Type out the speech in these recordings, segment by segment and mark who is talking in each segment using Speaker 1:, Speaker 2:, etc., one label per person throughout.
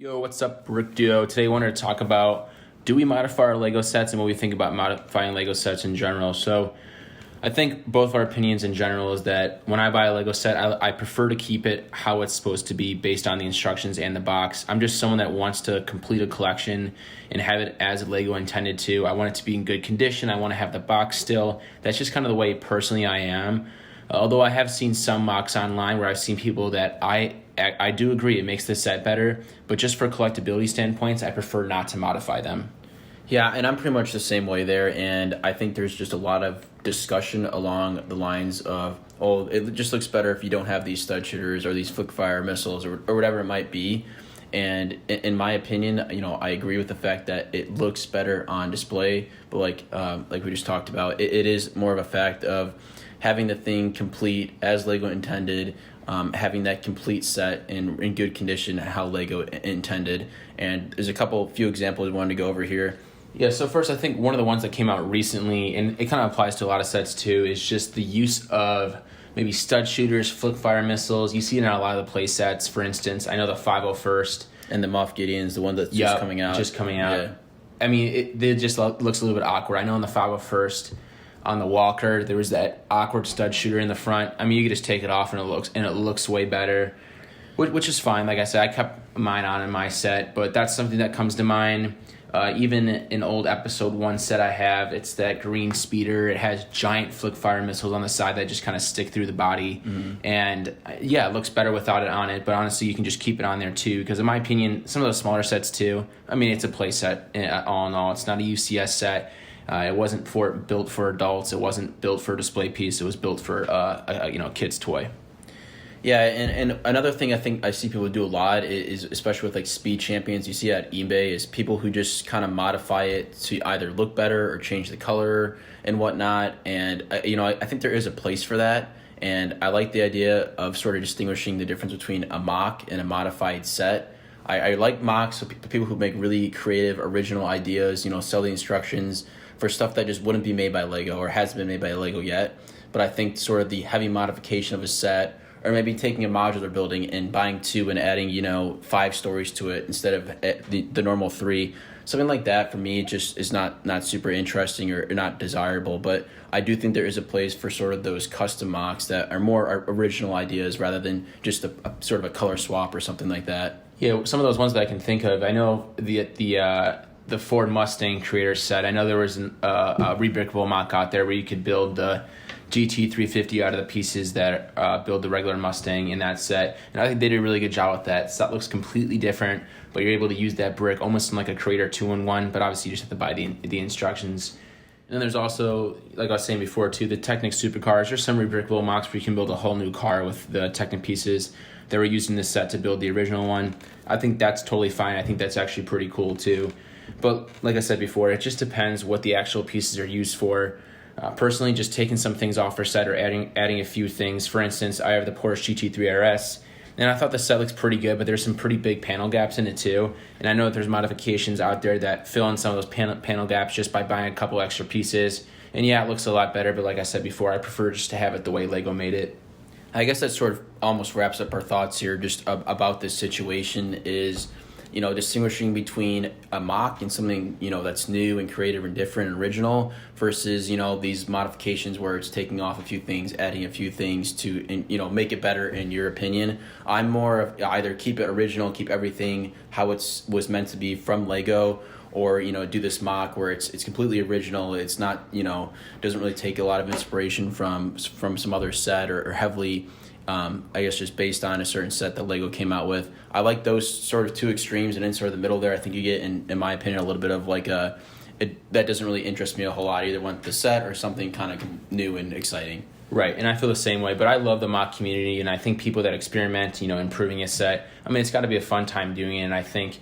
Speaker 1: Yo, what's up, Brick Duo? Today I wanted to talk about, do we modify our Lego sets and what we think about modifying Lego sets in general. So I think both of our opinions in general is that when I buy a Lego set, I prefer to keep it how it's supposed to be based on the instructions and the box. I'm just someone that wants to complete a collection and have it as Lego intended to. I want it to be in good condition. I want to have the box still. That's just kind of the way personally I am. Although I have seen some mocks online where I've seen people that I do agree it makes the set better, but just for collectability standpoints, I prefer not to modify them.
Speaker 2: Yeah, and I'm pretty much the same way there, and I think there's just a lot of discussion along the lines of, oh, it just looks better if you don't have these stud shooters or these flick fire missiles or whatever it might be. And in my opinion, I agree with the fact that it looks better on display, but like we just talked about, it is more of a fact of having the thing complete as Lego intended, having that complete set in good condition how Lego intended. And there's a few examples I wanted to go over here.
Speaker 1: Yeah, so first I think one of the ones that came out recently, and it kind of applies to a lot of sets too, is just the use of maybe stud shooters, flick fire missiles. You see it in a lot of the play sets. For instance, I know the 501st.
Speaker 2: And the Moff Gideon's the one that's just coming out.
Speaker 1: Yeah. I mean, it just looks a little bit awkward. I know in the 501st, on the Walker, there was that awkward stud shooter in the front. I mean, you could just take it off and it looks way better, which is fine. Like I said, I kept mine on in my set, but that's something that comes to mind. Even an old episode 1 set I have, it's that green speeder. It has giant flick fire missiles on the side that just kind of stick through the body. Mm-hmm. And yeah, it looks better without it on it, but honestly, you can just keep it on there too, because in my opinion, some of those smaller sets too, I mean, it's a play set all in all. It's not a UCS set. It wasn't built for adults. It wasn't built for a display piece. It was built for a kid's toy.
Speaker 2: Yeah, and another thing I think I see people do a lot is especially with like speed champions, you see at eBay, is people who just kind of modify it to either look better or change the color and whatnot. And I think there is a place for that. And I like the idea of sort of distinguishing the difference between a mock and a modified set. I like mocks, so people who make really creative, original ideas, sell the instructions for stuff that just wouldn't be made by Lego or hasn't been made by Lego yet. But I think sort of the heavy modification of a set, or maybe taking a modular building and buying 2 and adding 5 stories to it instead of the normal 3, something like that for me just is not super interesting or not desirable. But I do think there is a place for sort of those custom mocks that are more original ideas rather than just a sort of a color swap or something like that.
Speaker 1: Yeah, some of those ones that I can think of, I know the Ford Mustang creator set. I know there was a rebrickable mock out there where you could build the GT350 out of the pieces that build the regular Mustang in that set. And I think they did a really good job with that. So that looks completely different, but you're able to use that brick almost in like a Creator 2-in-1, but obviously you just have to buy the instructions. And then there's also, like I was saying before too, the Technic supercars. There's some rebrickable mocks where you can build a whole new car with the Technic pieces that were used in this set to build the original one. I think that's totally fine. I think that's actually pretty cool too. But like I said before, it just depends what the actual pieces are used for. Personally, just taking some things off for set or adding a few things. For instance, I have the Porsche GT3 RS, and I thought the set looks pretty good, but there's some pretty big panel gaps in it too. And I know that there's modifications out there that fill in some of those panel gaps just by buying a couple extra pieces. And yeah, it looks a lot better, but like I said before, I prefer just to have it the way Lego made it.
Speaker 2: I guess that sort of almost wraps up our thoughts here just about this situation is, distinguishing between a mock and something, that's new and creative and different and original versus, these modifications where it's taking off a few things, adding a few things to, make it better in your opinion. I'm more of either keep it original, keep everything how it was meant to be from Lego, or, do this mock where it's completely original. It's not, doesn't really take a lot of inspiration from some other set or heavily, I guess just based on a certain set that Lego came out with. I like those sort of 2 extremes, and in sort of the middle there, I think you get, in my opinion, a little bit of that doesn't really interest me a whole lot. Either want the set or something kind of new and exciting.
Speaker 1: Right, and I feel the same way, but I love the mock community, and I think people that experiment, improving a set, I mean, it's got to be a fun time doing it, and I think,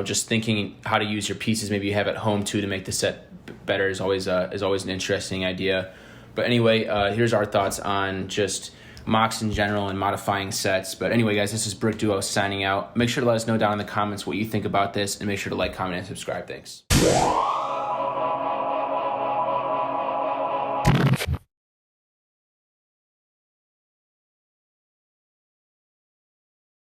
Speaker 1: just thinking how to use your pieces maybe you have at home too to make the set better is always an interesting idea. But anyway, here's our thoughts on just mocks in general and modifying sets. But anyway, guys, this is Brick Duo signing out. Make sure to let us know down in the comments what you think about this, and make sure to like, comment, and subscribe. Thanks.